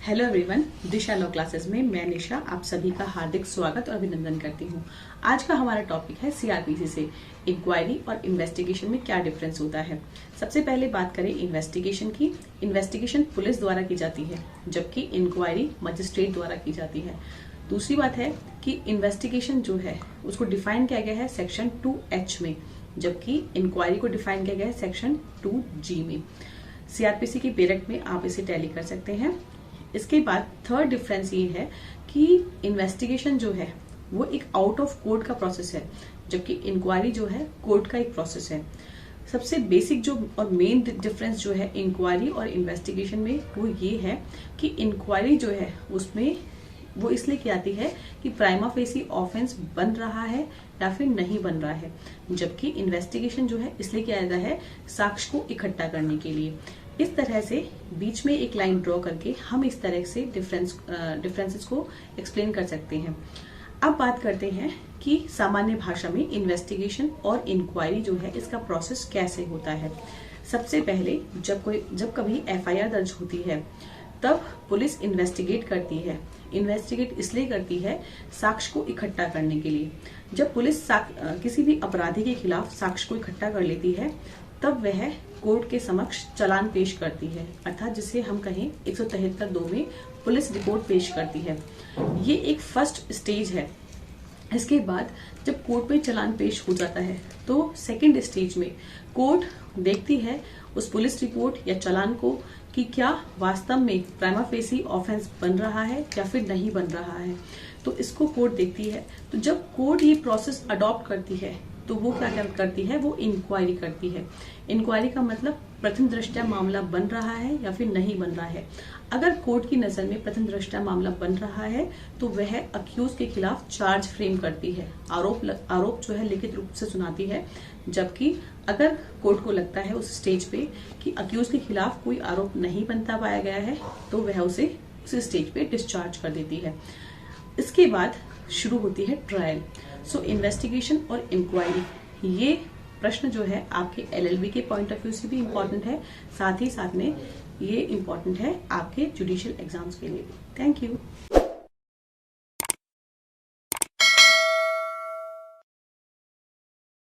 Hello everyone, दिशा law classes में मैं निशा आप सभी का हार्दिक स्वागत और अभिनंदन करती हूँ। आज का हमारा टॉपिक है सीआरपीसी से इंक्वायरी और इन्वेस्टिगेशन में क्या डिफरेंस होता है। सबसे पहले बात करें इन्वेस्टिगेशन की। इन्वेस्टिगेशन पुलिस द्वारा की जाती है, जबकि इंक्वायरी मजिस्ट्रेट द्वारा की जाती है। दूसरी बात है कि इन्वेस्टिगेशन जो है उसको डिफाइन किया गया है सेक्शन 2H में, जबकि इंक्वायरी को डिफाइन किया गया है सेक्शन 2G में। सीआरपीसी की पेरेक्ट में आप इसे टैली कर सकते हैं। इसके बाद थर्ड डिफरेंस ये है कि इन्वेस्टिगेशन जो है वो एक आउट ऑफ कोर्ट का प्रोसेस है, जबकि इंक्वायरी जो है कोर्ट का एक प्रोसेस है। सबसे बेसिक जो और मेन डिफरेंस जो है इंक्वायरी और इन्वेस्टिगेशन में वो ये है कि इंक्वायरी जो है उसमें वो इसलिए की जाती है कि प्राइमा फेसी ऑफेंस बन रहा है या फिर नहीं बन रहा है, जबकि इन्वेस्टिगेशन जो है इसलिए किया जाता है साक्ष्य को इकट्ठा करने के लिए। इस तरह से बीच में एक लाइन ड्रॉ करके हम इस तरह से डिफरेंसेस को एक्सप्लेन कर सकते हैं। अब बात करते हैं कि सामान्य भाषा में इन्वेस्टिगेशन और इंक्वायरी जो है इसका प्रोसेस कैसे होता है। सबसे पहले जब कभी एफआईआर दर्ज होती है तब पुलिस इन्वेस्टिगेट करती है। इन्वेस्टिगेट इसलिए करती है साक्ष्य को इकट्ठा करने के लिए। जब पुलिस किसी भी अपराधी के खिलाफ साक्ष्य को इकट्ठा कर लेती है तब वह कोर्ट के समक्ष चालान पेश करती है, अर्थात जिसे हम कहें 173(2) में पुलिस रिपोर्ट पेश करती है। ये एक फर्स्ट स्टेज है। इसके बाद जब कोर्ट में चालान पेश हो जाता है तो सेकंड स्टेज में कोर्ट देखती है उस पुलिस रिपोर्ट या चालान को कि क्या वास्तव में प्राइमा फेसी ऑफेंस बन रहा है या फिर नहीं बन रहा है, तो इसको कोर्ट देखती है। तो जब कोर्ट ये प्रोसेस अडॉप्ट करती है तो वो क्या करती है, वो इंक्वायरी करती है। इंक्वायरी का मतलब प्रथम दृष्टया मामला बन रहा है या फिर नहीं बन रहा है। अगर कोर्ट की नजर में प्रथम दृष्टया मामला बन रहा है तो वह अक्यूज के खिलाफ चार्ज फ्रेम करती है, आरोप जो है लिखित रूप से सुनाती है। जबकि अगर कोर्ट को लगता है उस स्टेज पे कि अक्यूज के खिलाफ कोई आरोप नहीं बनता पाया गया है तो वह उसे उस स्टेज पे डिस्चार्ज कर देती है। इसके बाद शुरू होती है ट्रायल। सो इन्वेस्टिगेशन और इंक्वायरी, ये प्रश्न जो है आपके एलएलबी के पॉइंट ऑफ व्यू से भी इम्पोर्टेंट है, साथ ही साथ में ये इम्पोर्टेंट है आपके जुडिशियल एग्जाम्स के लिए भी। Thank you.